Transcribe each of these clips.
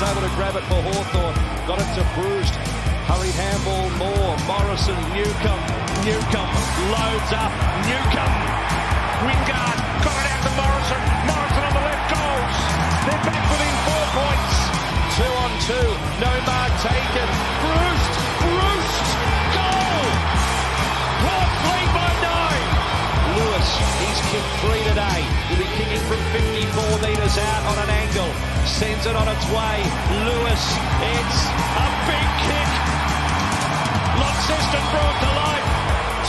was able to grab it for Hawthorne. Got it to Bruce. Hurried handball, Moore, Morrison, Newcomb loads up, Wingard got it out to Morrison on the left goals. They're back within 4 points. 2 on 2, no mark taken. Bruce, goal! Hawks lead by 9. Lewis, he's kicked 3 today. He'll be kicking from 54 metres out on an angle. Sends it on its way. Lewis, it's a big kick. Launceston brought to life.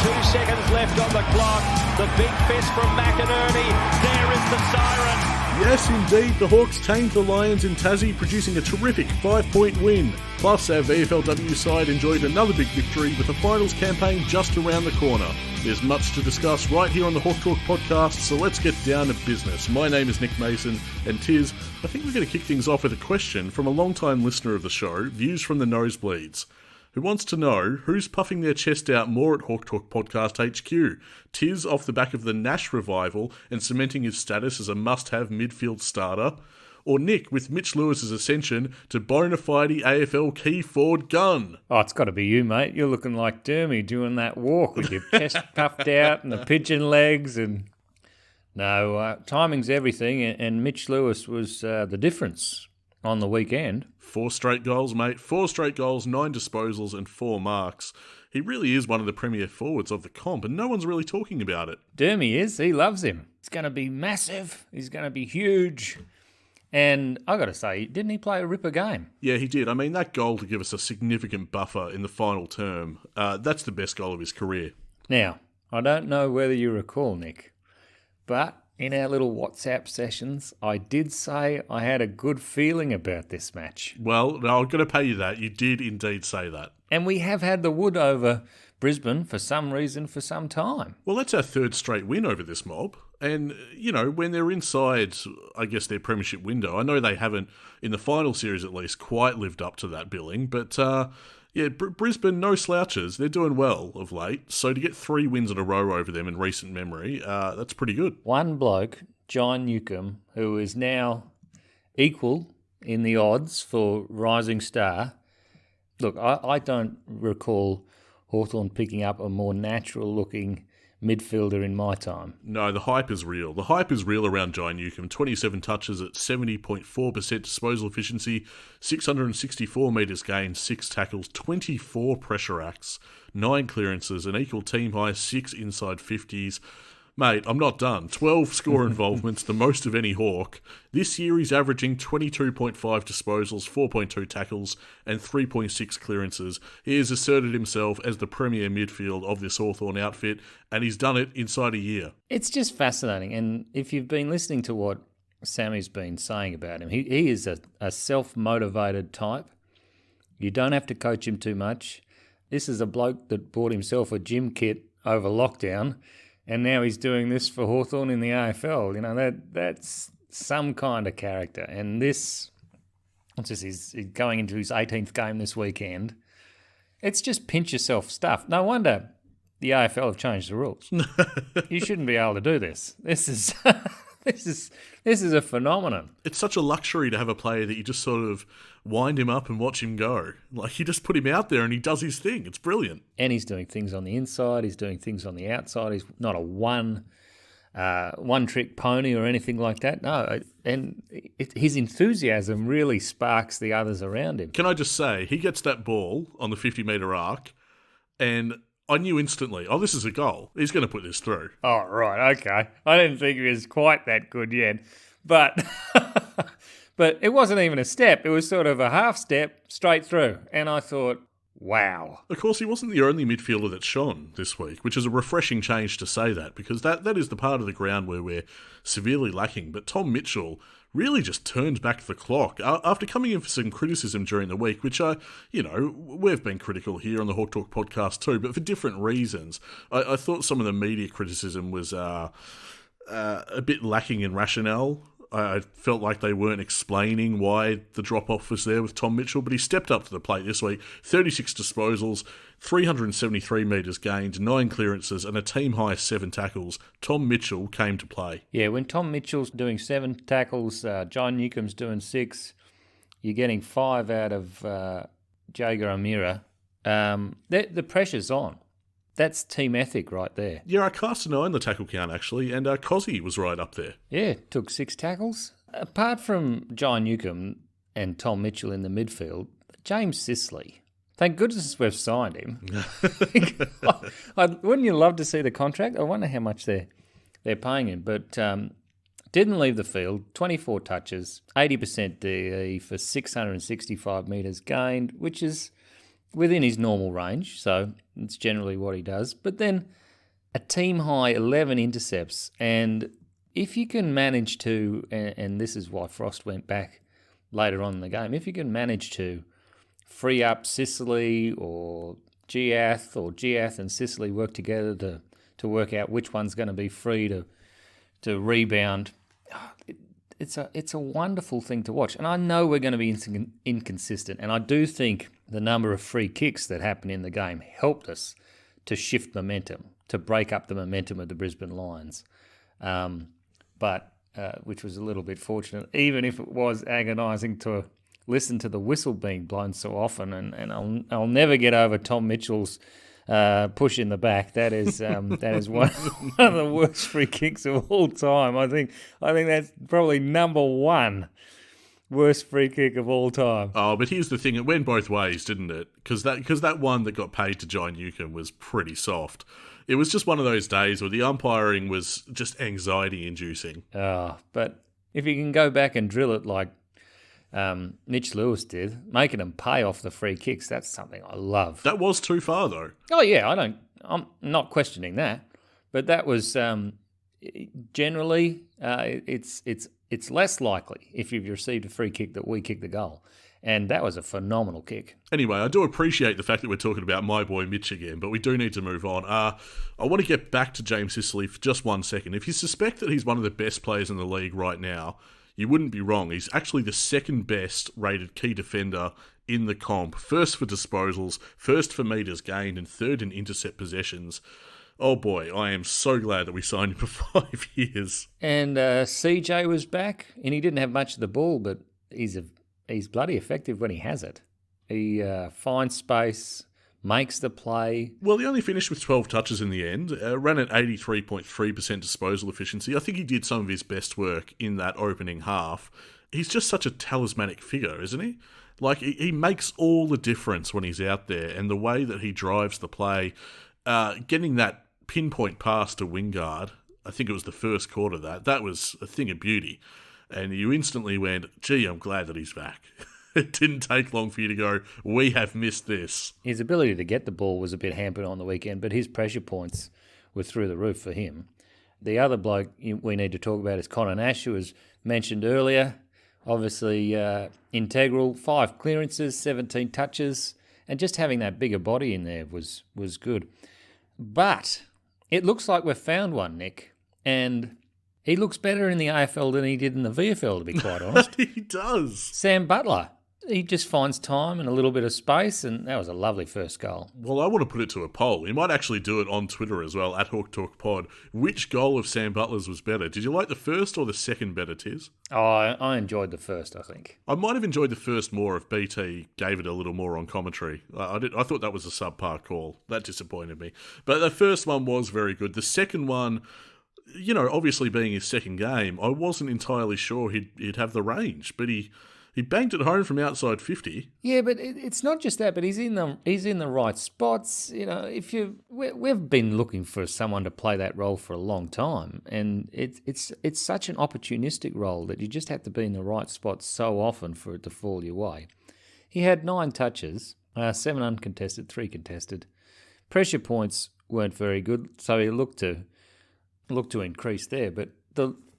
2 seconds left on the clock. The big fist from McInerney. There is the siren. Yes, indeed, the Hawks tamed the Lions in Tassie, producing a terrific 5-point win. Plus, our VFLW side enjoyed another big victory with the finals campaign just around the corner. There's much to discuss right here on the Hawk Talk podcast, so let's get down to business. My name is Nick Mason, and Tiz, I think we're going to kick things off with a question from a long-time listener of the show, Views from the Nosebleeds, who wants to know who's puffing their chest out more at Hawk Talk Podcast HQ. Tiz off the back of the Nash revival and cementing his status as a must-have midfield starter, or Nick with Mitch Lewis's ascension to bona fide AFL key forward gun. Oh, it's got to be you, mate. You're looking like Dermy doing that walk with your chest puffed out and the pigeon legs. And no, timing's everything, and Mitch Lewis was the difference on the weekend. 4 straight goals, mate. 4 straight goals, 9 disposals and 4 marks. He really is one of the premier forwards of the comp, and no one's really talking about it. Dermy is. He loves him. He's going to be massive. He's going to be huge. And I got to say, didn't he play a ripper game? Yeah, he did. I mean, that goal to give us a significant buffer in the final term, that's the best goal of his career. Now, I don't know whether you recall, Nick, but in our little WhatsApp sessions, I did say I had a good feeling about this match. Well, no, I'm going to pay you that. You did indeed say that. And we have had the wood over Brisbane for some reason for some time. Well, that's our 3rd straight win over this mob. And, you know, when they're inside, I guess, their premiership window, I know they haven't, in the final series at least, quite lived up to that billing. But, yeah, Brisbane, no slouches. They're doing well of late. So to get 3 wins in a row over them in recent memory, that's pretty good. One bloke, John Newcomb, who is now equal in the odds for Rising Star. Look, I don't recall Hawthorne picking up a more natural-looking midfielder in my time. No, the hype is real. The hype is real around John Newcomb. 27 touches at 70.4% disposal efficiency, 664 metres gained, 6 tackles, 24 pressure acts, 9 clearances, an equal team high, 6 inside 50s. Mate, I'm not done. 12 score involvements, the most of any Hawk. This year he's averaging 22.5 disposals, 4.2 tackles, and 3.6 clearances. He has asserted himself as the premier midfield of this Hawthorne outfit, and he's done it inside a year. It's just fascinating, and if you've been listening to what Sammy's been saying about him, he is a self-motivated type. You don't have to coach him too much. This is a bloke that bought himself a gym kit over lockdown, and now he's doing this for Hawthorne in the AFL. You know, that's some kind of character. And this, he's going into his 18th game this weekend. It's just pinch yourself stuff. No wonder the AFL have changed the rules. You shouldn't be able to do this. This is this is a phenomenon. It's such a luxury to have a player that you just sort of wind him up and watch him go. Like, you just put him out there and he does his thing. It's brilliant. And he's doing things on the inside. He's doing things on the outside. He's not a one-trick pony or anything like that. No, and his enthusiasm really sparks the others around him. Can I just say, he gets that ball on the 50-metre arc and I knew instantly, oh, this is a goal. He's going to put this through. Oh, right, okay. I didn't think he was quite that good yet. But but it wasn't even a step. It was sort of a half step straight through. And I thought, wow. Of course, he wasn't the only midfielder that shone this week, which is a refreshing change to say that, because that is the part of the ground where we're severely lacking. But Tom Mitchell really just turned back the clock after coming in for some criticism during the week, which we've been critical here on the Hawk Talk podcast too, but for different reasons. I thought some of the media criticism was a bit lacking in rationale. I felt like they weren't explaining why the drop-off was there with Tom Mitchell, but he stepped up to the plate this week. 36 disposals, 373 metres gained, 9 clearances, and a team-high 7 tackles. Tom Mitchell came to play. Yeah, when Tom Mitchell's doing 7 tackles, John Newcomb's doing 6, You're getting 5 out of Jager O'Meara. The pressure's on. That's team ethic right there. Yeah, I cast an eye on the tackle count, actually, and Cozzy was right up there. Yeah, took 6 tackles. Apart from John Newcomb and Tom Mitchell in the midfield, James Sicily, thank goodness we've signed him. Wouldn't you love to see the contract? I wonder how much they're paying him. But didn't leave the field, 24 touches, 80% DE for 665 metres gained, which is within his normal range, so it's generally what he does. But then a team-high 11 intercepts, and if you can manage to, and this is why Frost went back later on in the game, if you can manage to free up Sicily or Giath and Sicily work together to work out which one's going to be free to rebound, it's a wonderful thing to watch. And I know we're going to be inconsistent, and I do think the number of free kicks that happened in the game helped us to shift momentum, to break up the momentum of the Brisbane Lions. But which was a little bit fortunate, even if it was agonising to listen to the whistle being blown so often. And I'll never get over Tom Mitchell's push in the back. That is one of the worst free kicks of all time. I think that's probably number one worst free kick of all time. Oh, but here's the thing: it went both ways, didn't it? Because that one that got paid to John Newcomb was pretty soft. It was just one of those days where the umpiring was just anxiety-inducing. Oh, but if you can go back and drill it like Mitch Lewis did, making them pay off the free kicks, that's something I love. That was too far, though. Oh yeah, I'm not questioning that, but that was generally it's less likely if you've received a free kick that we kick the goal, and that was a phenomenal kick. Anyway, I do appreciate the fact that we're talking about my boy Mitch again, but we do need to move on. I want to get back to James Sicily for just 1 second. If you suspect that he's one of the best players in the league right now, you wouldn't be wrong. He's actually the second best rated key defender in the comp. First for disposals, first for metres gained, and third in intercept possessions. Oh boy, I am so glad that we signed him for 5 years. And CJ was back, and he didn't have much of the ball, but he's bloody effective when he has it. He finds space, makes the play. Well, he only finished with 12 touches in the end, ran at 83.3% disposal efficiency. I think he did some of his best work in that opening half. He's just such a talismanic figure, isn't he? Like, he makes all the difference when he's out there, and the way that he drives the play, getting that pinpoint pass to Wingard, I think it was the first quarter of that was a thing of beauty. And you instantly went, gee, I'm glad that he's back. It didn't take long for you to go, we have missed this. His ability to get the ball was a bit hampered on the weekend, but his pressure points were through the roof for him. The other bloke we need to talk about is Connor Nash, who was mentioned earlier. Obviously integral, 5 clearances, 17 touches, and just having that bigger body in there was good. But it looks like we've found one, Nick, and he looks better in the AFL than he did in the VFL, to be quite honest. He does. Sam Butler. He just finds time and a little bit of space, and that was a lovely first goal. Well, I want to put it to a poll. We might actually do it on Twitter as well, at Hawk Talk Pod. Which goal of Sam Butler's was better? Did you like the first or the second better, Tiz? Oh, I enjoyed the first, I think. I might have enjoyed the first more if BT gave it a little more on commentary. I thought that was a subpar call. That disappointed me. But the first one was very good. The second one, you know, obviously being his second game, I wasn't entirely sure he'd have the range, but he banged it home from outside 50. Yeah, but it's not just that, but he's in the right spots. You know, we've been looking for someone to play that role for a long time, and it's such an opportunistic role that you just have to be in the right spot so often for it to fall your way. He had 9 touches, 7 uncontested, 3 contested. Pressure points weren't very good, so he looked to increase there. But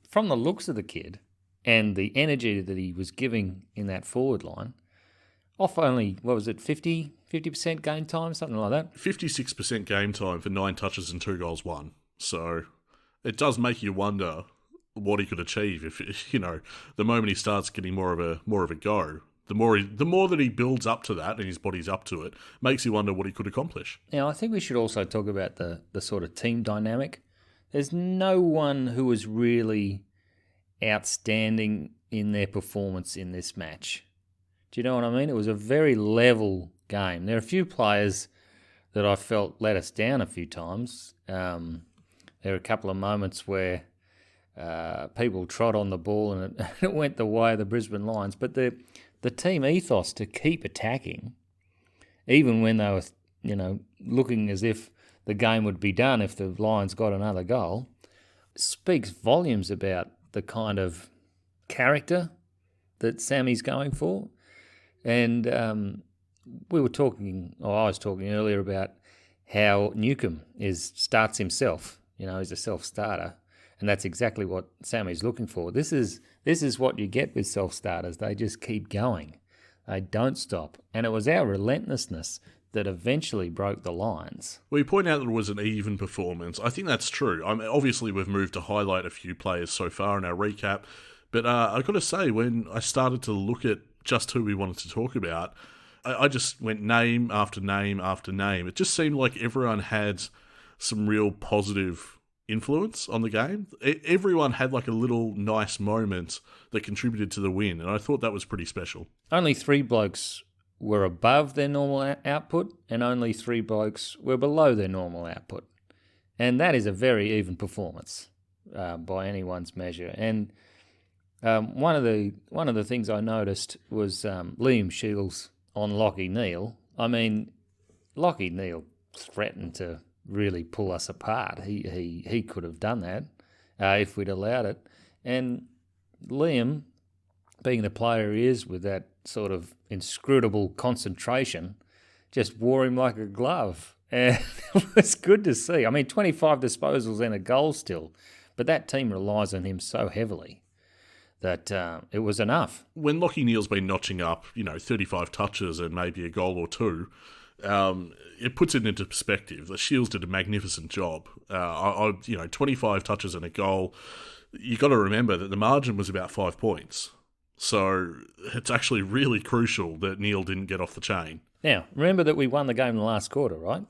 from the looks of the kid and the energy that he was giving in that forward line, off only, 50% game time, something like that? 56% game time for 9 touches and 2 goals won. So it does make you wonder what he could achieve if, you know, the moment he starts getting more of a go. The more that he builds up to that and his body's up to it, makes you wonder what he could accomplish. Now, I think we should also talk about the sort of team dynamic. There's no one who was really outstanding in their performance in this match. Do you know what I mean? It was a very level game. There are a few players that I felt let us down a few times. There are a couple of moments where people trod on the ball and it went the way of the Brisbane Lions. But the team ethos to keep attacking, even when they were, looking as if the game would be done if the Lions got another goal, speaks volumes about the kind of character that Sammy's going for. And I was talking earlier about how Newcomb starts himself. He's a self-starter. And that's exactly what Sammy's looking for. This is what you get with self-starters. They just keep going. They don't stop. And it was our relentlessness that eventually broke the Lions. Well, you point out that it was an even performance. I think that's true. Obviously, we've moved to highlight a few players so far in our recap. But I've got to say, when I started to look at just who we wanted to talk about, I just went name after name after name. It just seemed like everyone had some real positive influence on the game. Everyone had like a little nice moment that contributed to the win, and I thought that was pretty special. Only 3 blokes were above their normal output, and only 3 blokes were below their normal output. And that is a very even performance by anyone's measure. And one of the things I noticed was Liam Shields on Lachie Neale. I mean, Lachie Neale threatened to really pull us apart. He could have done that if we'd allowed it. And Liam, being the player he is with that sort of inscrutable concentration, just wore him like a glove. And it was good to see. I mean, 25 disposals and a goal still, but that team relies on him so heavily that it was enough. When Lachie Neale's been notching up, 35 touches and maybe a goal or two, it puts it into perspective. The Shields did a magnificent job. 25 touches and a goal. You got to remember that the margin was about 5 points. So it's actually really crucial that Neale didn't get off the chain. Now, remember that we won the game in the last quarter, right?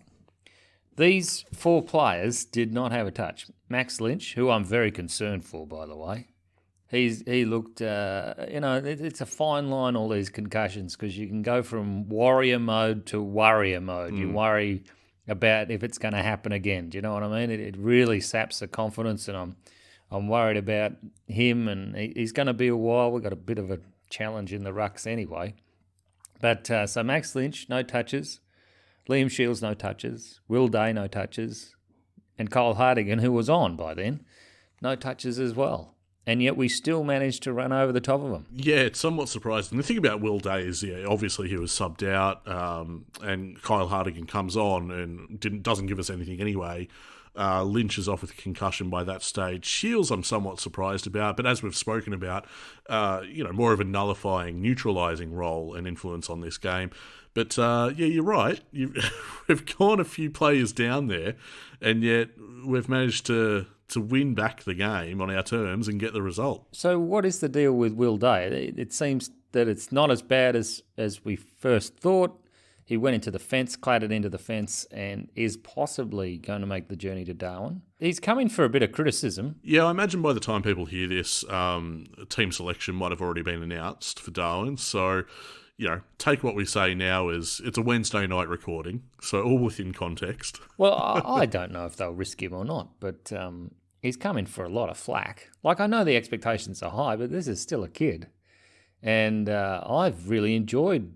These 4 players did not have a touch. Max Lynch, who I'm very concerned for, by the way, he looked, it's a fine line, all these concussions, because you can go from warrior mode to worrier mode. You worry about if it's going to happen again. Do you know what I mean? It really saps the confidence, and I'm worried about him, and he's going to be a while. We've got a bit of a challenge in the rucks anyway. But so Max Lynch, no touches. Liam Shields, no touches. Will Day, no touches. And Kyle Hartigan, who was on by then, no touches as well. And yet we still managed to run over the top of them. Yeah, it's somewhat surprising. The thing about Will Day is, obviously he was subbed out, and Kyle Hartigan comes on and doesn't give us anything anyway. Lynch is off with a concussion by that stage. Shields I'm somewhat surprised about, but as we've spoken about, more of a nullifying, neutralising role and influence on this game. But you're right. We've gone a few players down there, and yet we've managed to win back the game on our terms and get the result. So what is the deal with Will Day? It seems that it's not as bad as we first thought. He went into the fence, clattered into the fence, and is possibly going to make the journey to Darwin. He's coming for a bit of criticism. Yeah, I imagine by the time people hear this, team selection might have already been announced for Darwin. So, take what we say now as it's a Wednesday night recording, so all within context. Well, I don't know if they'll risk him or not, but he's coming for a lot of flack. Like, I know the expectations are high, but this is still a kid. And I've really enjoyed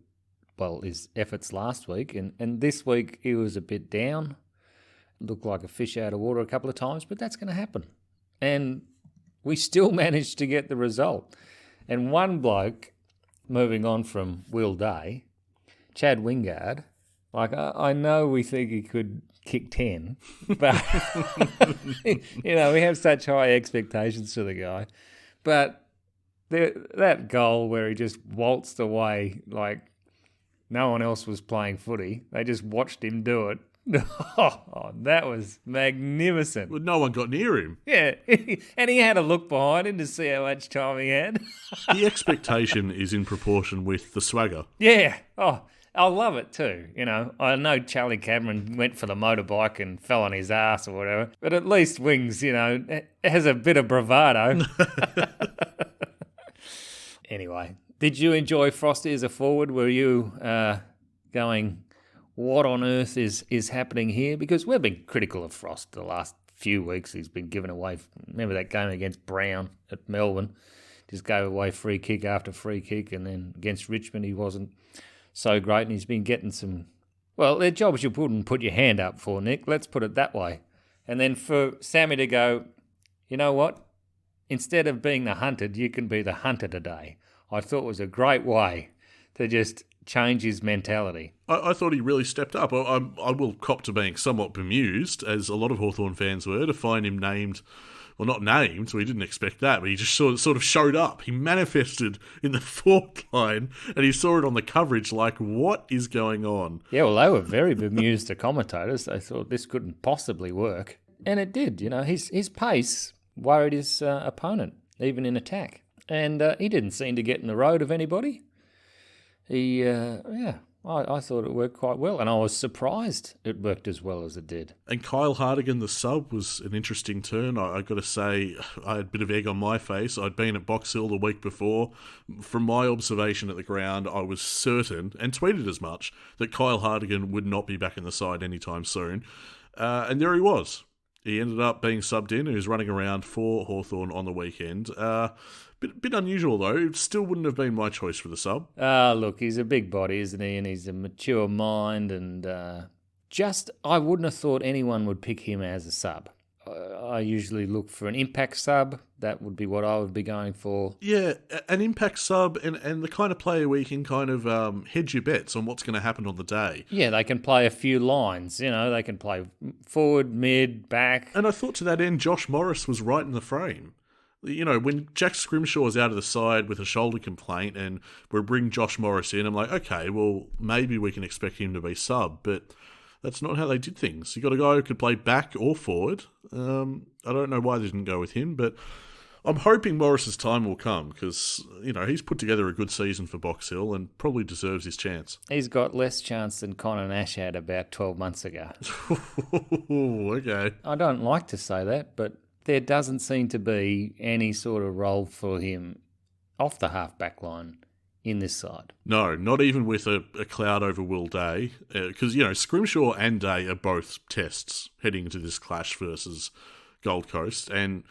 his efforts last week, and this week he was a bit down. Looked like a fish out of water a couple of times, but that's going to happen. And we still managed to get the result. And one bloke, moving on from Will Day, Chad Wingard, like I know we think he could kick 10, but we have such high expectations for the guy. But that goal where he just waltzed away like no one else was playing footy. They just watched him do it. Oh, that was magnificent. Well, no one got near him. Yeah, and he had a look behind him to see how much time he had. The expectation is in proportion with the swagger. Yeah. Oh, I love it too. I know Charlie Cameron went for the motorbike and fell on his ass or whatever, but at least Wings, has a bit of bravado. Anyway, did you enjoy Frosty as a forward? Were you going, what on earth is happening here? Because we've been critical of Frost the last few weeks. He's been given away. Remember that game against Brown at Melbourne? Just gave away free kick after free kick, and then against Richmond he wasn't so great, and he's been getting some... Well, they're jobs you wouldn't put your hand up for, Nick. Let's put it that way. And then for Sammy to go, you know what? Instead of being the hunted, you can be the hunter today. I thought was a great way to just change his mentality. I thought he really stepped up. I will cop to being somewhat bemused, as a lot of Hawthorne fans were, to find him named... Well, not named, so we didn't expect that, but he just sort of showed up. He manifested in the forward line, and he saw it on the coverage like, what is going on? Yeah, well, they were very bemused, the commentators. They thought this couldn't possibly work. And it did, his pace worried his opponent, even in attack. And he didn't seem to get in the road of anybody. I thought it worked quite well, and I was surprised it worked as well as it did. And Kyle Hartigan, the sub, was an interesting turn. I got to say, I had a bit of egg on my face. I'd been at Box Hill the week before. From my observation at the ground, I was certain, and tweeted as much, that Kyle Hartigan would not be back in the side anytime soon. And there he was. He ended up being subbed in. He was running around for Hawthorne on the weekend. Bit unusual, though. It still wouldn't have been my choice for the sub. Look, he's a big body, isn't he? And he's a mature mind. And I wouldn't have thought anyone would pick him as a sub. I usually look for an impact sub. That would be what I would be going for. Yeah, an impact sub and the kind of player where you can kind of hedge your bets on what's going to happen on the day. Yeah, they can play a few lines. They can play forward, mid, back. And I thought to that end, Josh Morris was right in the frame. When Jack Scrimshaw's out of the side with a shoulder complaint and we bring Josh Morris in, I'm like, okay, well, maybe we can expect him to be sub, but that's not how they did things. You got a guy who could play back or forward. I don't know why they didn't go with him, but I'm hoping Morris's time will come because, he's put together a good season for Box Hill and probably deserves his chance. He's got less chance than Connor Nash had about 12 months ago. Okay. I don't like to say that, but there doesn't seem to be any sort of role for him off the half-back line in this side. No, not even with a cloud over Will Day, because, Scrimshaw and Day are both tests heading into this clash versus Gold Coast, and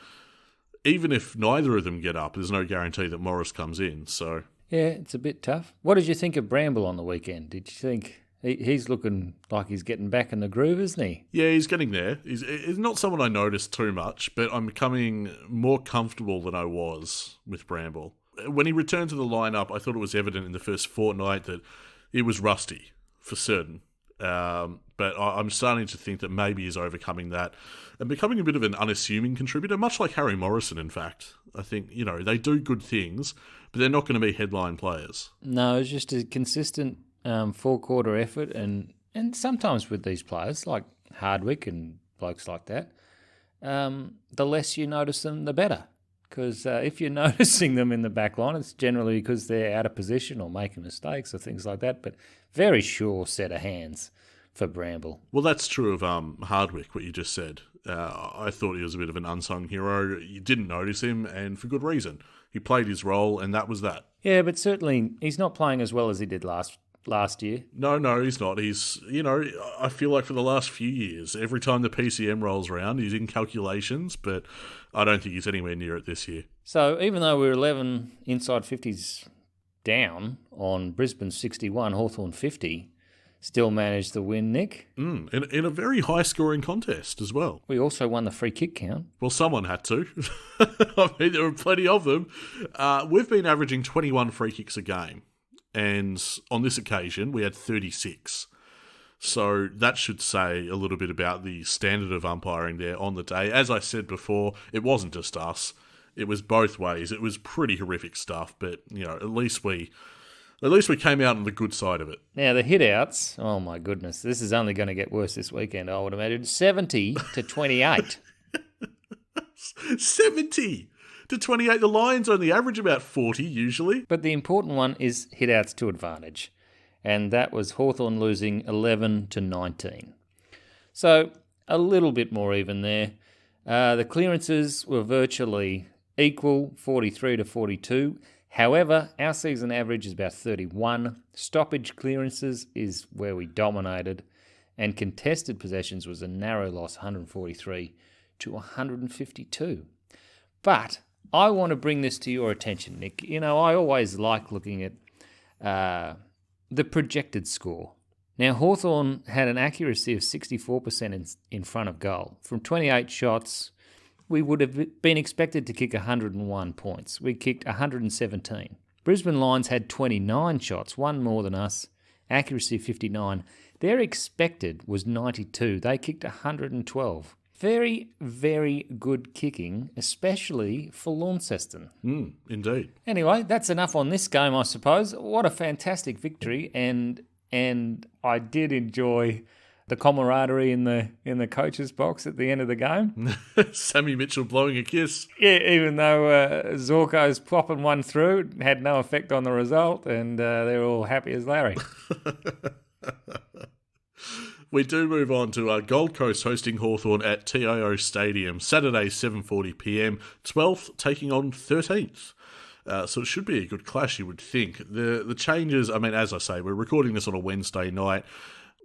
even if neither of them get up, there's no guarantee that Morris comes in, so... Yeah, it's a bit tough. What did you think of Bramble on the weekend? Did you think... He's looking like he's getting back in the groove, isn't he? Yeah, he's getting there. He's not someone I noticed too much, but I'm becoming more comfortable than I was with Bramble. When he returned to the lineup, I thought it was evident in the first fortnight that he was rusty, for certain. But I'm starting to think that maybe he's overcoming that and becoming a bit of an unassuming contributor, much like Harry Morrison, in fact. I think, they do good things, but they're not going to be headline players. No, it's just a consistent... four-quarter effort, and sometimes with these players, like Hardwick and blokes like that, the less you notice them, the better. Because if you're noticing them in the back line, it's generally because they're out of position or making mistakes or things like that, but very sure set of hands for Bramble. Well, that's true of Hardwick, what you just said. I thought he was a bit of an unsung hero. You didn't notice him, and for good reason. He played his role, and that was that. Yeah, but certainly he's not playing as well as he did last year. No, he's not. He's, I feel like for the last few years, every time the PCM rolls around, he's in calculations, but I don't think he's anywhere near it this year. So even though we're 11 inside 50s down on Brisbane 61, Hawthorne 50, still managed the win, Nick. In a very high-scoring contest as well. We also won the free kick count. Well, someone had to. I mean, there were plenty of them. We've been averaging 21 free kicks a game. And on this occasion, we had 36. So that should say a little bit about the standard of umpiring there on the day. As I said before, it wasn't just us. It was both ways. It was pretty horrific stuff, but at least we came out on the good side of it. Now the hitouts, oh my goodness, this is only going to get worse this weekend, I would imagine. 70-28. 70 to 28. The Lions only average about 40 usually. But the important one is hitouts to advantage. And that was Hawthorne losing 11-19. So a little bit more even there. The clearances were virtually equal, 43-42. However, our season average is about 31. Stoppage clearances is where we dominated. And contested possessions was a narrow loss, 143 to 152. But I want to bring this to your attention, Nick. You know, I always like looking at the projected score. Now, Hawthorne had an accuracy of 64% in front of goal. From 28 shots, we would have been expected to kick 101 points. We kicked 117. Brisbane Lions had 29 shots, one more than us, accuracy 59. Their expected was 92. They kicked 112. Very, very good kicking, especially for Launceston. Indeed. Anyway, that's enough on this game, I suppose. What a fantastic victory, and I did enjoy the camaraderie in the coach's box at the end of the game. Sammy Mitchell blowing a kiss. Yeah, even though Zorko's popping one through, it had no effect on the result, and they're all happy as Larry. We do move on to Gold Coast hosting Hawthorne at TIO Stadium, Saturday 7:40pm, 12th taking on 13th. So it should be a good clash, you would think. The changes, I mean, as I say, we're recording this on a Wednesday night.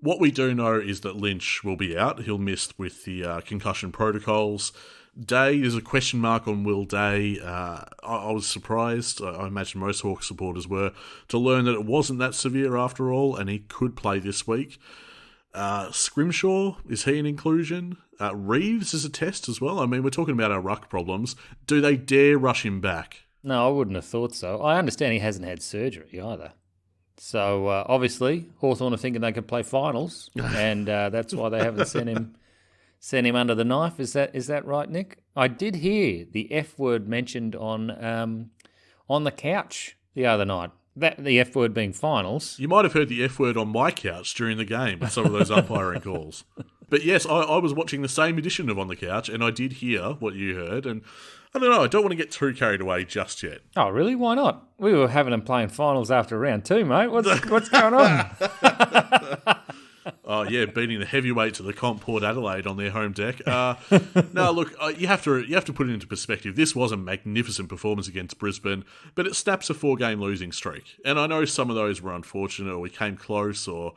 What we do know is that Lynch will be out. He'll miss with the concussion protocols. Day, there's a question mark on Will Day. I was surprised, I imagine most Hawks supporters were, to learn that it wasn't that severe after all, and he could play this week. Scrimshaw, is he an inclusion? Reeves is a test as well. I mean, we're talking about our ruck problems. Do they dare rush him back? No, I wouldn't have thought so. I understand he hasn't had surgery either. So, obviously, Hawthorne are thinking they could play finals, and that's why they haven't sent him under the knife. Is that right, Nick? I did hear the F word mentioned on the couch the other night. That the F word being finals. You might have heard the F word on my couch during the game with some of those umpiring calls. But yes, I was watching the same edition of On the Couch, and I did hear what you heard, and I don't know, I don't want to get too carried away just yet. Oh, really? Why not? We were having them playing finals after round 2, mate. What's going on? Oh, yeah, beating the heavyweights of the comp Port Adelaide on their home deck. No, look, you have to put it into perspective. This was a magnificent performance against Brisbane, but it snaps a 4-game losing streak. And I know some of those were unfortunate, or we came close, or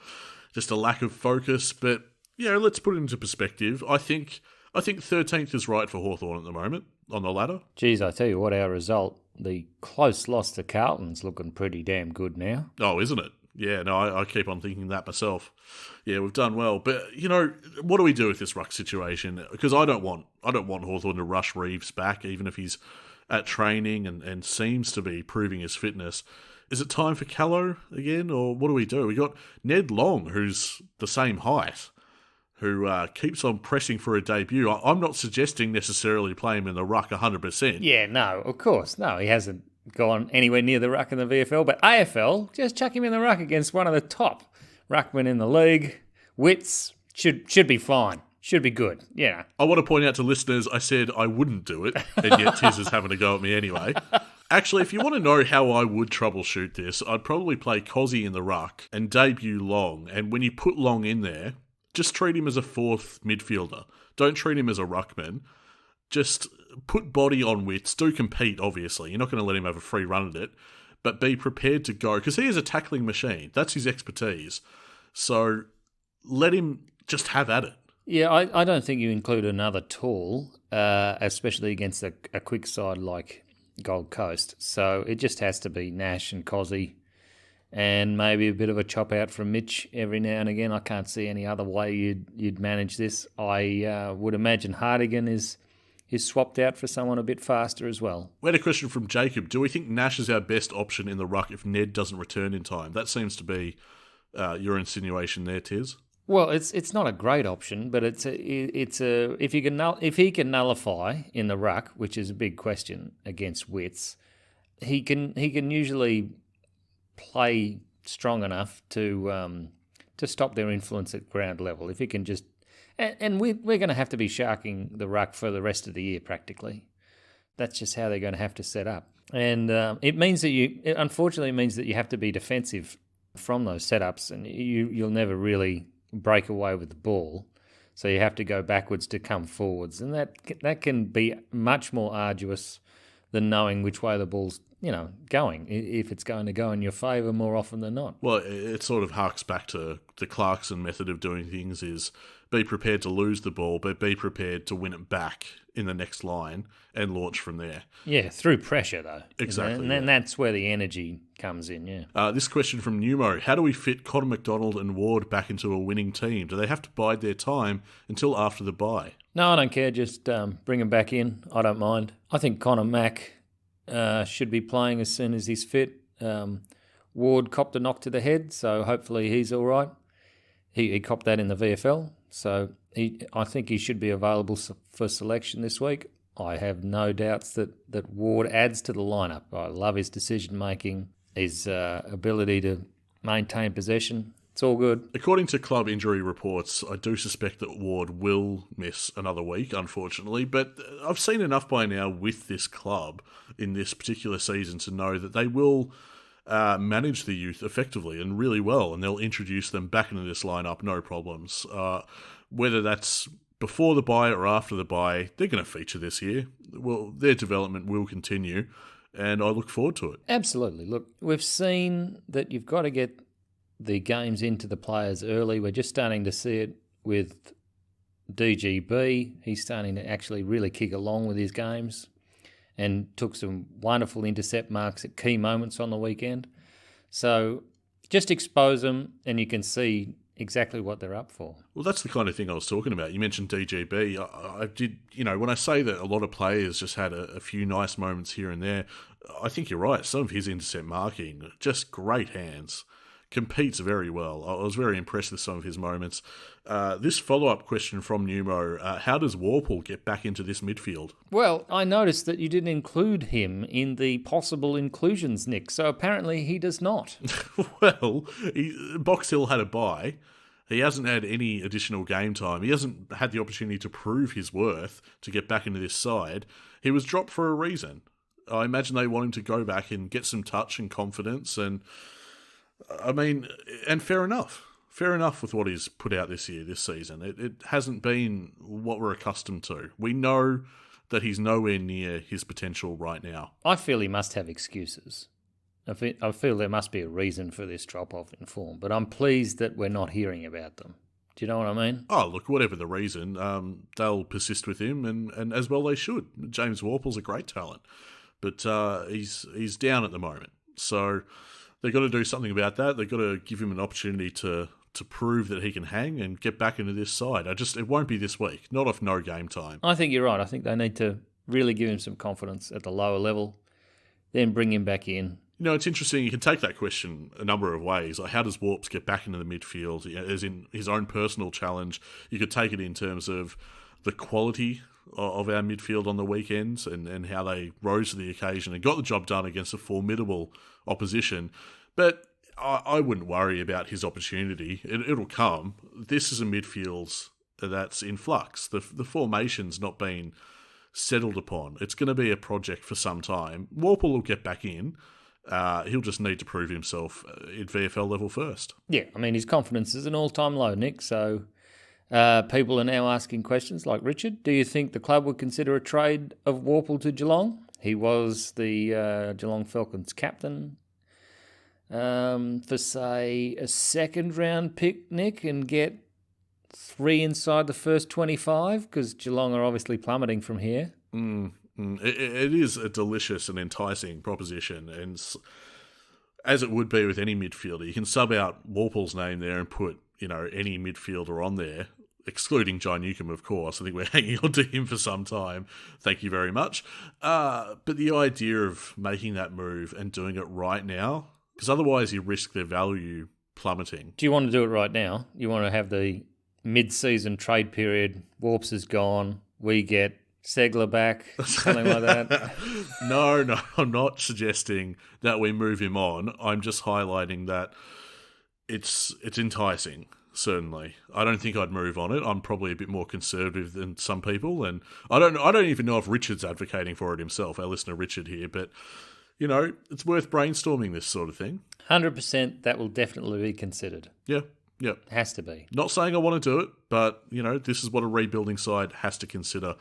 just a lack of focus. But, yeah, let's put it into perspective. I think 13th is right for Hawthorne at the moment on the ladder. Geez, I tell you what, our result, the close loss to Carlton's looking pretty damn good now. Oh, isn't it? Yeah, no, I keep on thinking that myself. Yeah, we've done well. But, you know, what do we do with this ruck situation? Because I don't want Hawthorne to rush Reeves back, even if he's at training and seems to be proving his fitness. Is it time for Callow again, or what do we do? We got Ned Long, who's the same height, who keeps on pressing for a debut. I'm not suggesting necessarily play him in the ruck 100%. Yeah, no, of course. No, he hasn't gone anywhere near the ruck in the VFL, but AFL, just chuck him in the ruck against one of the top ruckmen in the league. Wits should be fine. Should be good, yeah. I want to point out to listeners, I said I wouldn't do it, and yet Tiz is having a go at me anyway. Actually, if you want to know how I would troubleshoot this, I'd probably play Cozzy in the ruck and debut Long, and when you put Long in there, just treat him as a fourth midfielder. Don't treat him as a ruckman. Just put body on Wits. Do compete, obviously. You're not going to let him have a free run at it. But be prepared to go. Because he is a tackling machine. That's his expertise. So let him just have at it. Yeah, I don't think you include another tall, especially against a quick side like Gold Coast. So it just has to be Nash and Cozzy. And maybe a bit of a chop out from Mitch every now and again. I can't see any other way you'd manage this. I would imagine Hardigan is swapped out for someone a bit faster as well. We had a question from Jacob. Do we think Nash is our best option in the ruck if Ned doesn't return in time? That seems to be your insinuation there, Tiz. Well, it's not a great option, but it's a if he can nullify in the ruck, which is a big question against Wits, he can usually play strong enough to stop their influence at ground level. If he can just, and we're going to have to be sharking the ruck for the rest of the year practically. That's just how they're going to have to set up, and it unfortunately means that you have to be defensive from those setups, and you'll never really break away with the ball. So you have to go backwards to come forwards, and that can be much more arduous than knowing which way the ball's going, if it's going to go in your favour more often than not. Well, it sort of harks back to the Clarkson method of doing things is be prepared to lose the ball, but be prepared to win it back in the next line and launch from there. Yeah, through pressure, though. Exactly. And then that's where the energy comes in, yeah. This question from Numo, how do we fit Connor McDonald and Ward back into a winning team? Do they have to bide their time until after the bye? No, I don't care. Just bring him back in. I don't mind. I think Connor Mack should be playing as soon as he's fit. Ward copped a knock to the head, so hopefully he's all right. He copped that in the VFL, so I think he should be available for selection this week. I have no doubts that Ward adds to the lineup. I love his decision-making, his ability to maintain possession. It's all good. According to club injury reports, I do suspect that Ward will miss another week, unfortunately, but I've seen enough by now with this club in this particular season to know that they will manage the youth effectively and really well, and they'll introduce them back into this lineup, no problems. Whether that's before the bye or after the bye, they're going to feature this year. Well, their development will continue, and I look forward to it. Absolutely. Look, we've seen that you've got to get the games into the players early. We're just starting to see it with DGB. He's starting to actually really kick along with his games and took some wonderful intercept marks at key moments on the weekend. So just expose them and you can see exactly what they're up for. Well, that's the kind of thing I was talking about. You mentioned DGB. I did, when I say that a lot of players just had a few nice moments here and there, I think you're right. Some of his intercept marking, just great hands. Competes very well. I was very impressed with some of his moments. This follow-up question from Numo, how does Warple get back into this midfield? Well, I noticed that you didn't include him in the possible inclusions, Nick, so apparently he does not. Well, Box Hill had a bye. He hasn't had any additional game time. He hasn't had the opportunity to prove his worth to get back into this side. He was dropped for a reason. I imagine they want him to go back and get some touch and confidence and fair enough. Fair enough with what he's put out this season. It hasn't been what we're accustomed to. We know that he's nowhere near his potential right now. I feel he must have excuses. I feel there must be a reason for this drop-off in form, but I'm pleased that we're not hearing about them. Do you know what I mean? Oh, look, whatever the reason, they'll persist with him, and as well they should. James Warple's a great talent, but he's down at the moment. So they've got to do something about that. They've got to give him an opportunity to prove that he can hang and get back into this side. It won't be this week, not off no game time. I think you're right. I think they need to really give him some confidence at the lower level, then bring him back in. It's interesting. You can take that question a number of ways. Like, how does Warps get back into the midfield? As in his own personal challenge. You could take it in terms of the quality of our midfield on the weekends and how they rose to the occasion and got the job done against a formidable opposition. But I wouldn't worry about his opportunity. It'll come. This is a midfield that's in flux. The formation's not been settled upon. It's going to be a project for some time. Warple will get back in. He'll just need to prove himself at VFL level first. Yeah, his confidence is an all-time low, Nick, so people are now asking questions like Richard. Do you think the club would consider a trade of Warple to Geelong? He was the Geelong Falcons captain for, say, a second-round pick, Nick, and get 3 inside the first 25, because Geelong are obviously plummeting from here. It is a delicious and enticing proposition, and as it would be with any midfielder, you can sub out Warple's name there and put any midfielder on there, excluding John Newcomb, of course. I think we're hanging on to him for some time. Thank you very much. But the idea of making that move and doing it right now, because otherwise you risk their value plummeting. Do you want to do it right now? You want to have the mid-season trade period, Warps is gone, we get Segler back, something like that? No, I'm not suggesting that we move him on. I'm just highlighting that it's enticing, certainly. I don't think I'd move on it. I'm probably a bit more conservative than some people, and I don't even know if Richard's advocating for it himself, our listener Richard here, but it's worth brainstorming this sort of thing. 100%, that will definitely be considered. Yeah. It has to be. Not saying I want to do it, but, this is what a rebuilding side has to consider.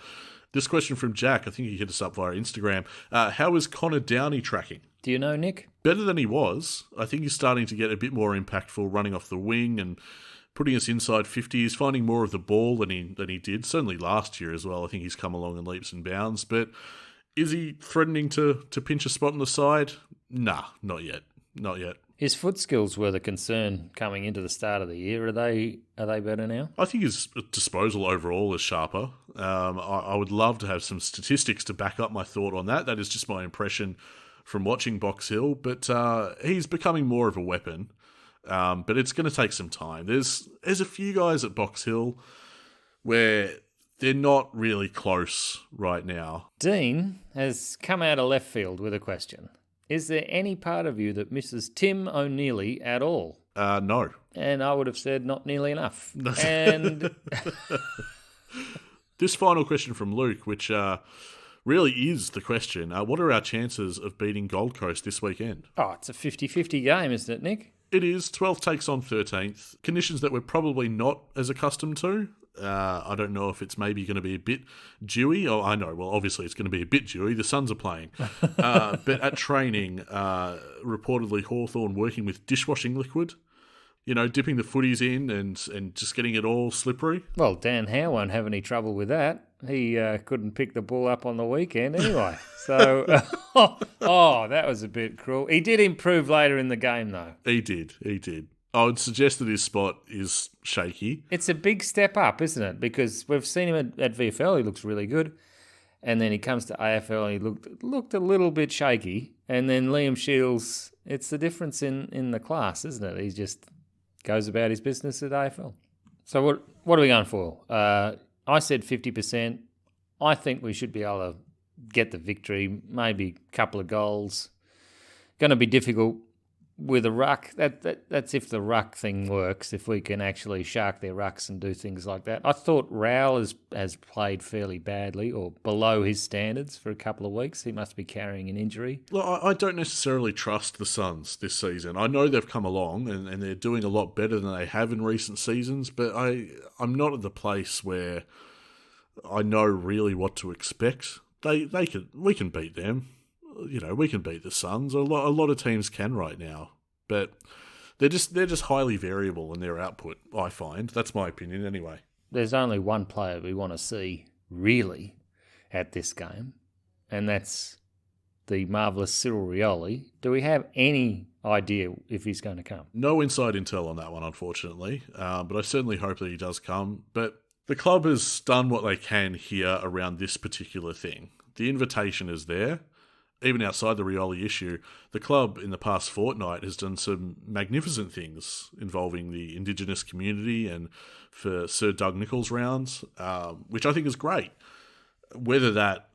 This question from Jack, I think he hit us up via Instagram. How is Connor Downey tracking? Do you know, Nick? Better than he was. I think he's starting to get a bit more impactful, running off the wing and putting us inside 50. He's finding more of the ball than he did, certainly last year as well. I think he's come along in leaps and bounds. But is he threatening to pinch a spot on the side? Nah, not yet. Not yet. His foot skills were the concern coming into the start of the year. Are they better now? I think his disposal overall is sharper. I would love to have some statistics to back up my thought on that. That is just my impression from watching Box Hill. But he's becoming more of a weapon. But it's going to take some time. There's a few guys at Box Hill where they're not really close right now. Dean has come out of left field with a question. Is there any part of you that misses Tim O'Neilly at all? No. And I would have said not nearly enough. And this final question from Luke, which really is the question. What are our chances of beating Gold Coast this weekend? Oh, it's a 50-50 game, isn't it, Nick? It is. 12th takes on 13th. Conditions that we're probably not as accustomed to. I don't know if it's maybe going to be a bit dewy. Oh, I know. Well, obviously it's going to be a bit dewy. The Suns are playing. But at training, reportedly Hawthorne working with dishwashing liquid, dipping the footies in and just getting it all slippery. Well, Dan Howe won't have any trouble with that. He couldn't pick the ball up on the weekend anyway. So, that was a bit cruel. He did improve later in the game, though. He did. I would suggest that his spot is shaky. It's a big step up, isn't it? Because we've seen him at VFL, he looks really good. And then he comes to AFL and he looked a little bit shaky. And then Liam Shields, it's the difference in the class, isn't it? He just goes about his business at AFL. So what are we going for? I said 50%. I think we should be able to get the victory, maybe a couple of goals. Going to be difficult with a ruck. That's if the ruck thing works, if we can actually shark their rucks and do things like that. I thought Rowell has played fairly badly or below his standards for a couple of weeks. He must be carrying an injury. Well, I don't necessarily trust the Suns this season. I know they've come along and they're doing a lot better than they have in recent seasons, but I'm not at the place where I know really what to expect. We can beat them. We can beat the Suns. A lot of teams can right now, but they're just highly variable in their output. I find that's my opinion anyway. There's only one player we want to see really at this game, and that's the marvellous Cyril Rioli. Do we have any idea if he's going to come? No inside intel on that one, unfortunately, but I certainly hope that he does come. But the club has done what they can here around this particular thing. The invitation is there. Even outside the Rioli issue, the club in the past fortnight has done some magnificent things involving the Indigenous community and for Sir Doug Nicholls rounds, which I think is great. Whether that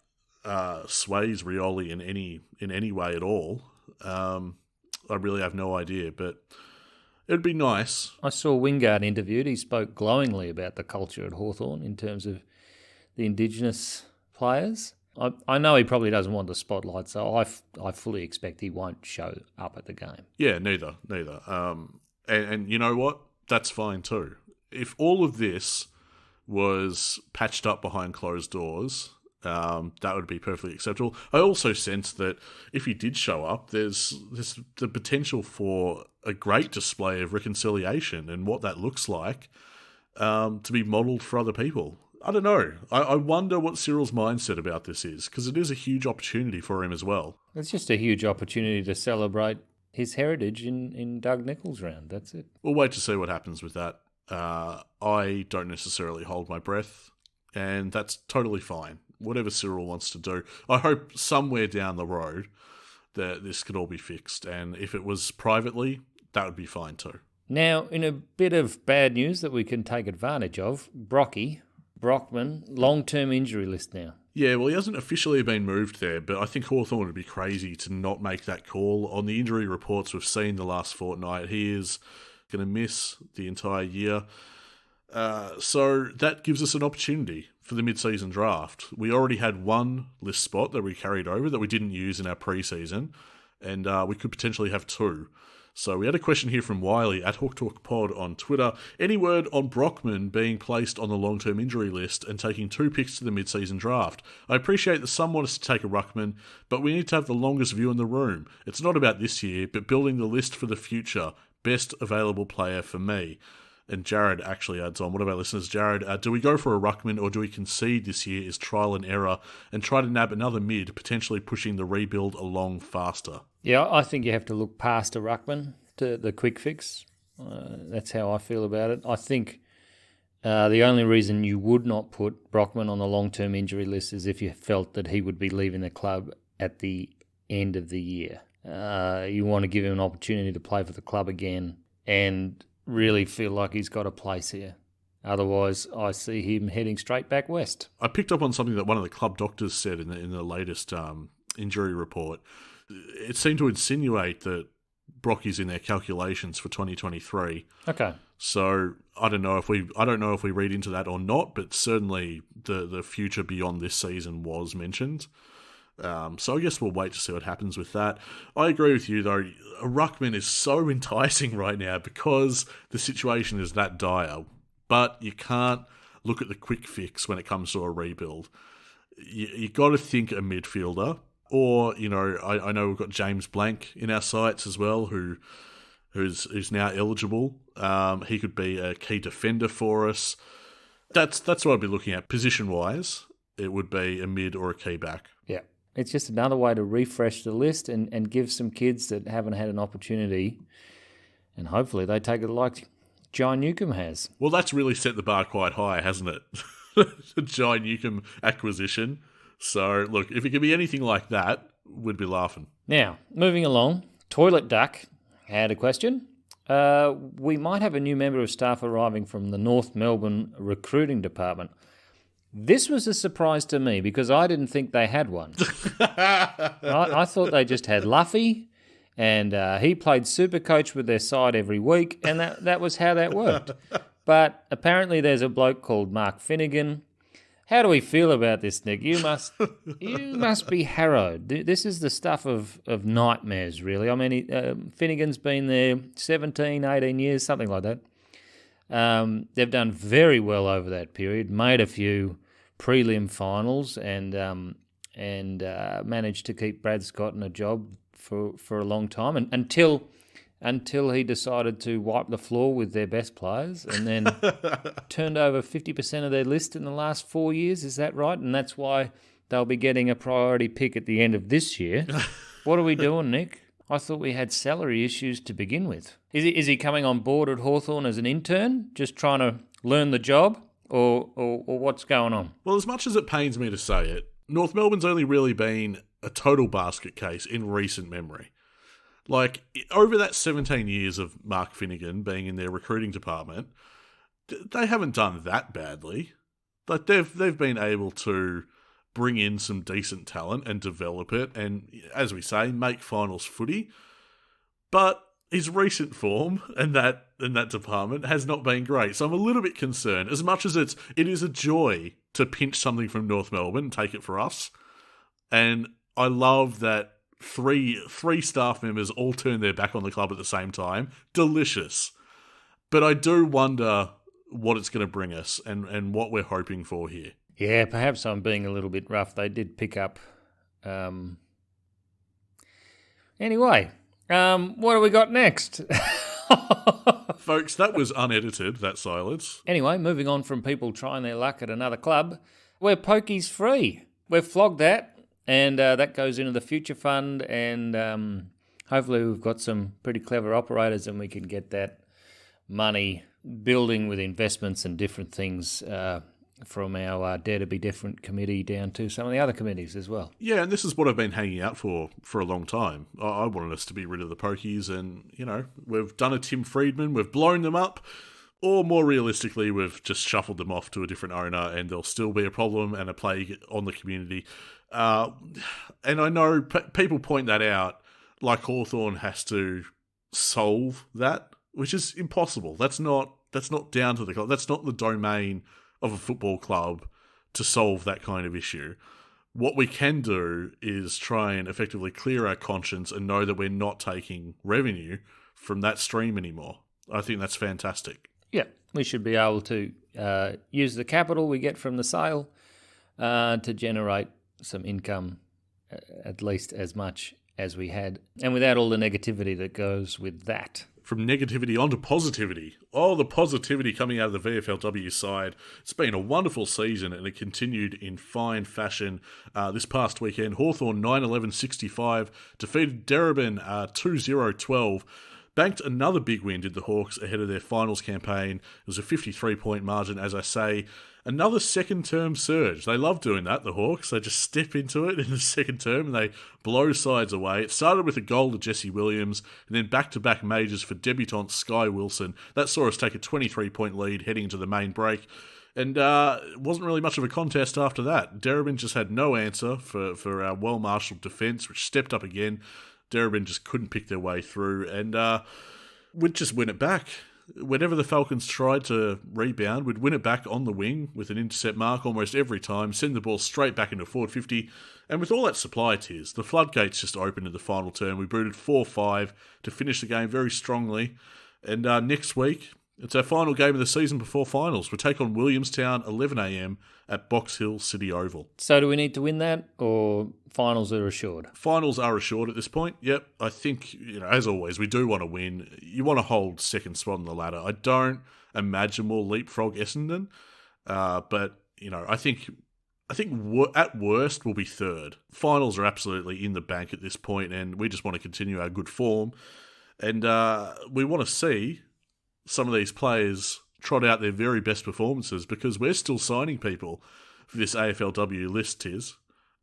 sways Rioli in any way at all, I really have no idea, but it'd be nice. I saw Wingard interviewed. He spoke glowingly about the culture at Hawthorne in terms of the Indigenous players. I know he probably doesn't want the spotlight, so I fully expect he won't show up at the game. Yeah, neither. And you know what? That's fine too. If all of this was patched up behind closed doors, that would be perfectly acceptable. I also sense that if he did show up, there's the potential for a great display of reconciliation and what that looks like to be modelled for other people. I don't know. I wonder what Cyril's mindset about this is, because it is a huge opportunity for him as well. It's just a huge opportunity to celebrate his heritage in Doug Nicholls' round. That's it. We'll wait to see what happens with that. I don't necessarily hold my breath, and that's totally fine. Whatever Cyril wants to do. I hope somewhere down the road that this could all be fixed, and if it was privately, that would be fine too. Now, in a bit of bad news that we can take advantage of, Brockman, long-term injury list now. Yeah, well, he hasn't officially been moved there, but I think Hawthorne would be crazy to not make that call. On the injury reports we've seen the last fortnight, he is going to miss the entire year. So that gives us an opportunity for the mid-season draft. We already had one list spot that we carried over that we didn't use in our pre-season, and we could potentially have two. So we had a question here from Wiley at Hawk Talk Pod on Twitter. Any word on Brockman being placed on the long-term injury list and taking 2 picks to the mid-season draft? I appreciate that some want us to take a ruckman, but we need to have the longest view in the room. It's not about this year, but building the list for the future. Best available player for me. And Jared actually adds on, one of our listeners, Jared, do we go for a ruckman or do we concede this year is trial and error and try to nab another mid, potentially pushing the rebuild along faster? Yeah, I think you have to look past a ruckman to the quick fix. That's how I feel about it. I think the only reason you would not put Brockman on the long-term injury list is if you felt that he would be leaving the club at the end of the year. You want to give him an opportunity to play for the club again and really feel like he's got a place here. Otherwise, I see him heading straight back west. I picked up on something that one of the club doctors said in the latest injury report. It seemed to insinuate that Brocky's in their calculations for 2023. Okay. So I don't know if we read into that or not, but certainly the future beyond this season was mentioned. So I guess we'll wait to see what happens with that. I agree with you, though. A ruckman is so enticing right now because the situation is that dire. But you can't look at the quick fix when it comes to a rebuild. You got to think a midfielder. Or, I know we've got James Blank in our sights as well, who's now eligible. He could be a key defender for us. That's what I'd be looking at. Position-wise, it would be a mid or a key back. Yeah. It's just another way to refresh the list and give some kids that haven't had an opportunity, and hopefully they take it like John Newcomb has. Well, that's really set the bar quite high, hasn't it? The John Newcomb acquisition. So, look, if it could be anything like that, we'd be laughing. Now, moving along, Toilet Duck had a question. We might have a new member of staff arriving from the North Melbourne recruiting department. This was a surprise to me because I didn't think they had one. I thought they just had Luffy, and he played super coach with their side every week, and that was how that worked. But apparently there's a bloke called Mark Finnegan. How do we feel about this, Nick? You must be harrowed. This is the stuff of nightmares, really. I mean, Finnegan's been there 17, 18 years, something like that. They've done very well over that period, made a few prelim finals and managed to keep Brad Scott in a job for a long time and until he decided to wipe the floor with their best players and then turned over 50% of their list in the last 4 years. Is that right? And that's why they'll be getting a priority pick at the end of this year. What are we doing, Nick? I thought we had salary issues to begin with. Is he coming on board at Hawthorne as an intern, just trying to learn the job, or what's going on? Well, as much as it pains me to say it, North Melbourne's only really been a total basket case in recent memory. Like, over that 17 years of Mark Finnegan being in their recruiting department, they haven't done that badly. Like, they've been able to bring in some decent talent and develop it and, as we say, make finals footy. But his recent form in that department has not been great. So I'm a little bit concerned. As much as it is a joy to pinch something from North Melbourne and take it for us. And I love that three staff members all turn their back on the club at the same time. Delicious. But I do wonder what it's going to bring us and what we're hoping for here. Yeah, perhaps I'm being a little bit rough. They did pick up... Anyway, what do we got next? Folks, that was unedited, that silence. Anyway, moving on from people trying their luck at another club, we're pokies free. We've flogged that, and that goes into the future fund, and hopefully we've got some pretty clever operators and we can get that money building with investments and different things from our Dare to Be Different committee down to some of the other committees as well. Yeah, and this is what I've been hanging out for a long time. I wanted us to be rid of the pokies and, we've done a Tim Friedman, we've blown them up, or more realistically, we've just shuffled them off to a different owner and there'll still be a problem and a plague on the community. And I know people point that out, like Hawthorne has to solve that, which is impossible. That's not down to the club. That's not the domain of a football club to solve that kind of issue. What we can do is try and effectively clear our conscience and know that we're not taking revenue from that stream anymore. I think that's fantastic. Yeah, we should be able to use the capital we get from the sale to generate some income, at least as much as we had, and without all the negativity that goes with that. From negativity onto positivity. Oh, the positivity coming out of the VFLW side. It's been a wonderful season, and it continued in fine fashion this past weekend. Hawthorne 9-11-65 defeated Darebin 2-0-12. Banked another big win, did the Hawks, ahead of their finals campaign. It was a 53-point margin, as I say. Another second-term surge. They love doing that, the Hawks. They just step into it in the second term and they blow sides away. It started with a goal to Jesse Williams and then back-to-back majors for debutant Sky Wilson. That saw us take a 23-point lead heading into the main break. And it wasn't really much of a contest after that. Darebin just had no answer for our well-marshalled defence, which stepped up again. Darebin just couldn't pick their way through, and we'd just win it back. Whenever the Falcons tried to rebound, we'd win it back on the wing with an intercept mark almost every time, send the ball straight back into forward 50, and with all that supply tiers, the floodgates just opened in the final term. We booted 4-5 to finish the game very strongly, and next week, it's our final game of the season before finals. We take on Williamstown, 11 a.m. at Box Hill City Oval. So do we need to win that, or finals are assured? Finals are assured at this point. Yep, I think, as always, we do want to win. You want to hold second spot on the ladder. I don't imagine we'll leapfrog Essendon, but I think at worst we'll be third. Finals are absolutely in the bank at this point, and we just want to continue our good form, and we want to see some of these players trot out their very best performances, because we're still signing people for this AFLW list, Tiz.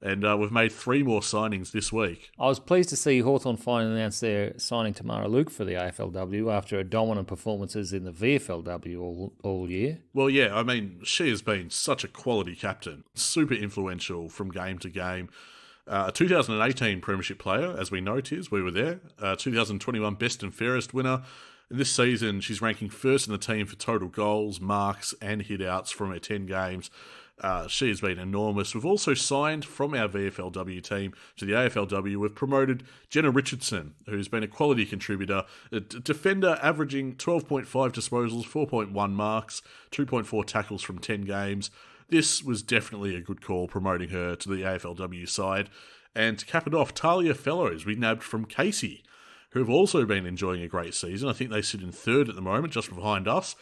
And we've made 3 more signings this week. I was pleased to see Hawthorne finally announce their signing Tamara Luke for the AFLW after her dominant performances in the VFLW all year. Well, yeah, I mean, she has been such a quality captain, super influential from game to game. A 2018 Premiership player, as we know, Tiz, we were there. 2021 Best and Fairest winner. And this season, she's ranking first in the team for total goals, marks, and hitouts from her 10 games. She has been enormous. We've also signed from our VFLW team to the AFLW. We've promoted Jenna Richardson, who's been a quality contributor, a defender averaging 12.5 disposals, 4.1 marks, 2.4 tackles from 10 games. This was definitely a good call, promoting her to the AFLW side. And to cap it off, Talia Fellows, we nabbed from Casey, who have also been enjoying a great season. I think they sit in third at the moment, just behind us.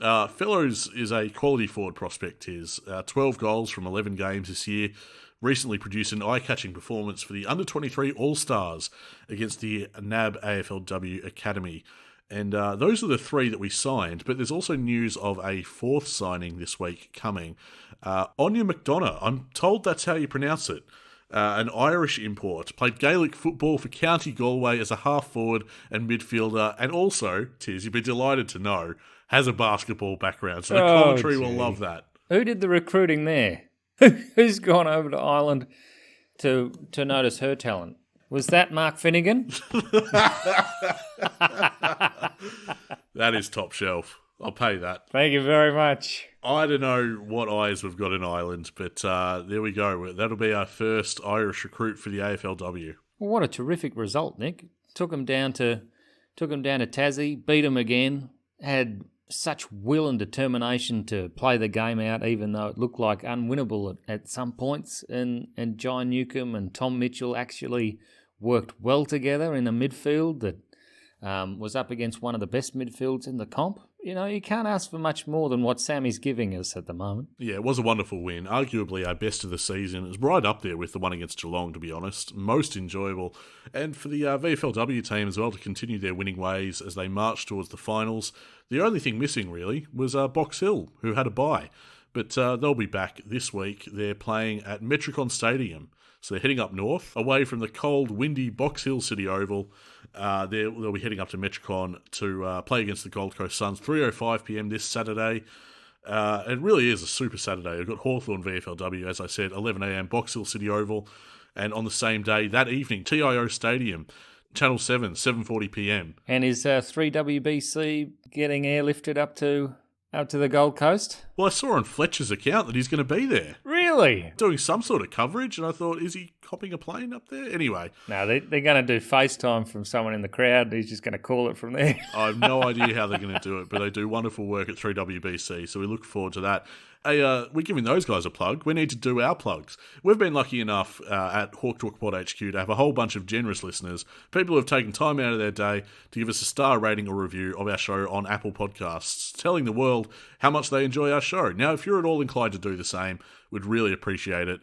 Fellows is a quality forward prospect. 12 goals from 11 games this year. Recently produced an eye-catching performance for the Under-23 All-Stars against the NAB AFLW Academy. And those are the 3 that we signed, but there's also news of a 4th signing this week coming. Anya McDonough, I'm told that's how you pronounce it. An Irish import, played Gaelic football for County Galway as a half-forward and midfielder, and also, Tiz, you'd be delighted to know, has a basketball background, so the commentary will love that. Who did the recruiting there? Who's gone over to Ireland to notice her talent? Was that Mark Finnegan? That is top shelf. I'll pay that. Thank you very much. I don't know what eyes we've got in Ireland, but there we go. That'll be our first Irish recruit for the AFLW. Well, what a terrific result, Nick. Took them down to Tassie, beat them again, had such will and determination to play the game out, even though it looked like unwinnable at some points. And John Newcomb and Tom Mitchell actually worked well together in a midfield that was up against one of the best midfields in the comp. You can't ask for much more than what Sammy's giving us at the moment. Yeah, it was a wonderful win. Arguably our best of the season. It was right up there with the one against Geelong, to be honest. Most enjoyable. And for the VFLW team as well to continue their winning ways as they march towards the finals. The only thing missing, really, was Box Hill, who had a bye. But they'll be back this week. They're playing at Metricon Stadium. So they're heading up north, away from the cold, windy Box Hill City Oval. They'll be heading up to Metricon to play against the Gold Coast Suns, 3:05pm this Saturday. It really is a super Saturday. We've got Hawthorne VFLW, as I said, 11am, Box Hill City Oval. And on the same day, that evening, TIO Stadium, Channel 7, 7:40pm. And is 3WBC getting airlifted up to the Gold Coast? Well, I saw on Fletcher's account that he's going to be there. Really? Doing some sort of coverage, and I thought, is he hopping a plane up there? Anyway. No, they're going to do FaceTime from someone in the crowd. He's just going to call it from there. I have no idea how they're going to do it, but they do wonderful work at 3WBC, so we look forward to that. Hey, we're giving those guys a plug. We need to do our plugs. We've been lucky enough at Hawk Talk Pod HQ to have a whole bunch of generous listeners, people who have taken time out of their day to give us a star rating or review of our show on Apple Podcasts, telling the world how much they enjoy our show. Now, if you're at all inclined to do the same, we'd really appreciate it.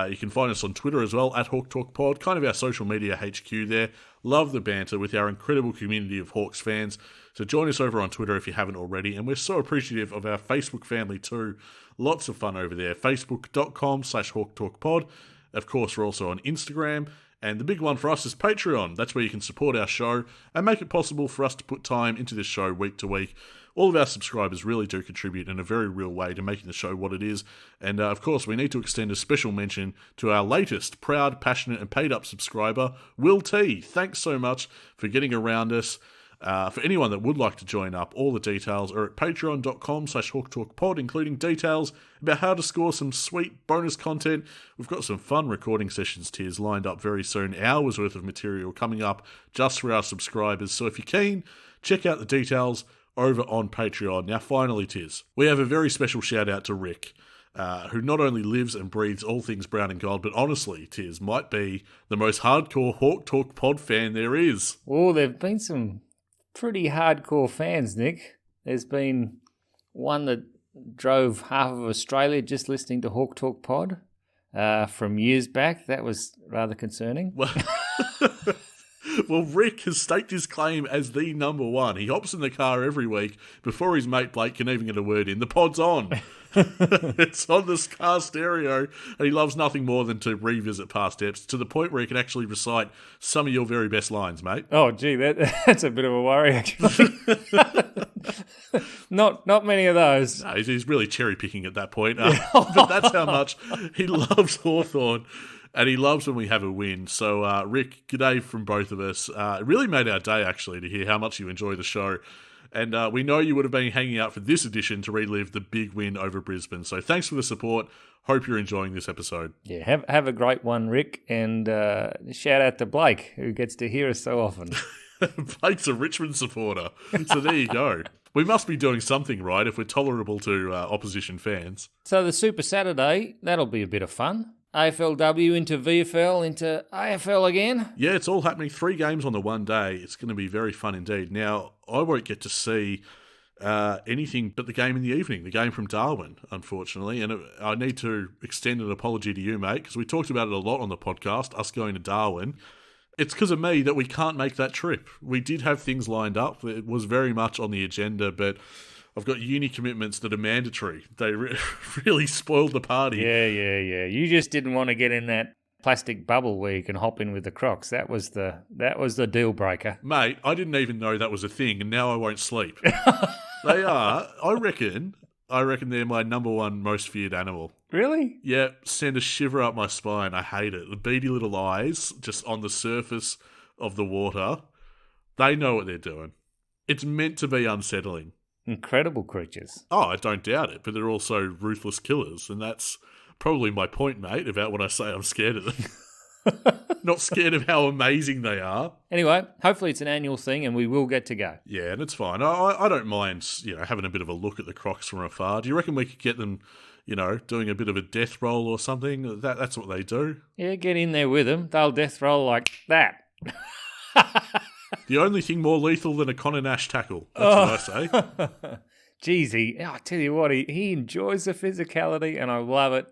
You can find us on Twitter as well, at Hawk Talk Pod, kind of our social media HQ there. Love the banter with our incredible community of Hawks fans. So join us over on Twitter if you haven't already. And we're so appreciative of our Facebook family too. Lots of fun over there. Facebook.com/HawkTalkPod. Of course, we're also on Instagram. And the big one for us is Patreon. That's where you can support our show and make it possible for us to put time into this show week to week. All of our subscribers really do contribute in a very real way to making the show what it is. And of course, we need to extend a special mention to our latest proud, passionate, and paid-up subscriber, Will T. Thanks so much for getting around us. For anyone that would like to join up, all the details are at patreon.com/HawkTalkPod, including details about how to score some sweet bonus content. We've got some fun recording sessions tiers lined up very soon, hours worth of material coming up just for our subscribers. So if you're keen, check out the details over on Patreon. Now finally, Tiz, we have a very special shout out to Rick, who not only lives and breathes all things brown and gold, but honestly, Tiz, might be the most hardcore Hawk Talk Pod fan there is. Oh, there have been some pretty hardcore fans, Nick. There's been one that drove half of Australia just listening to Hawk Talk Pod from years back. That was rather concerning. Well, Rick has staked his claim as the number one. He hops in the car every week before his mate Blake can even get a word in. The pod's on. It's on this car stereo, and he loves nothing more than to revisit past eps to the point where he can actually recite some of your very best lines, mate. Oh, gee, that's a bit of a worry, actually. Not many of those. No, he's really cherry-picking at that point. But that's how much he loves Hawthorne. And he loves when we have a win. So, Rick, g'day from both of us. It really made our day, actually, to hear how much you enjoy the show. And we know you would have been hanging out for this edition to relive the big win over Brisbane. So thanks for the support. Hope you're enjoying this episode. Yeah, have a great one, Rick. And shout out to Blake, who gets to hear us so often. Blake's a Richmond supporter. So there you go. We must be doing something right if we're tolerable to opposition fans. So the Super Saturday, that'll be a bit of fun. AFLW into VFL into AFL again. Yeah, it's all happening. 3 games on the one day. It's going to be very fun indeed. Now, I won't get to see anything but the game in the evening, the game from Darwin, unfortunately. And I need to extend an apology to you, mate, because we talked about it a lot on the podcast, us going to Darwin. It's because of me that we can't make that trip. We did have things lined up. It was very much on the agenda, but I've got uni commitments that are mandatory. They really spoiled the party. Yeah. You just didn't want to get in that plastic bubble where you can hop in with the Crocs. That was the deal breaker. Mate, I didn't even know that was a thing, and now I won't sleep. They are. I reckon they're my number one most feared animal. Really? Yeah, send a shiver up my spine. I hate it. The beady little eyes just on the surface of the water. They know what they're doing. It's meant to be unsettling. Incredible creatures. Oh, I don't doubt it, but they're also ruthless killers, and that's probably my point, mate, about when I say I'm scared of them. Not scared of how amazing they are. Anyway, hopefully it's an annual thing and we will get to go. Yeah, and it's fine. I don't mind, having a bit of a look at the Crocs from afar. Do you reckon we could get them, doing a bit of a death roll or something? That's what they do. Yeah, get in there with them. They'll death roll like that. The only thing more lethal than a Conor Nash tackle. That's what I say. Jeez, I tell you what, he enjoys the physicality and I love it.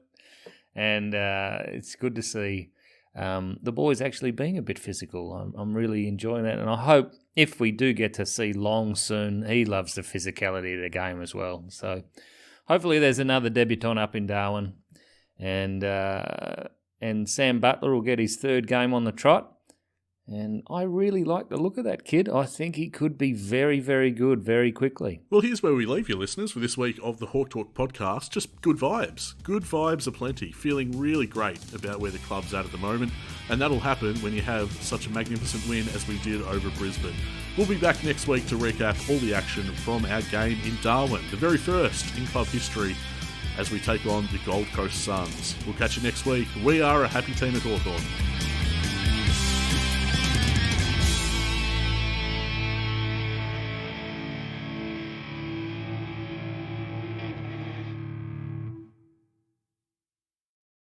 And it's good to see the boys actually being a bit physical. I'm really enjoying that. And I hope if we do get to see Long soon, he loves the physicality of the game as well. So hopefully there's another debutant up in Darwin. And Sam Butler will get his 3rd game on the trot. And I really like the look of that kid. I think he could be very, very good very quickly. Well, here's where we leave you, listeners, for this week of the Hawk Talk podcast. Just good vibes. Good vibes aplenty. Feeling really great about where the club's at the moment. And that'll happen when you have such a magnificent win as we did over Brisbane. We'll be back next week to recap all the action from our game in Darwin, the very first in club history. as we take on the Gold Coast Suns. We'll catch you next week. We are a happy team at Hawthorne.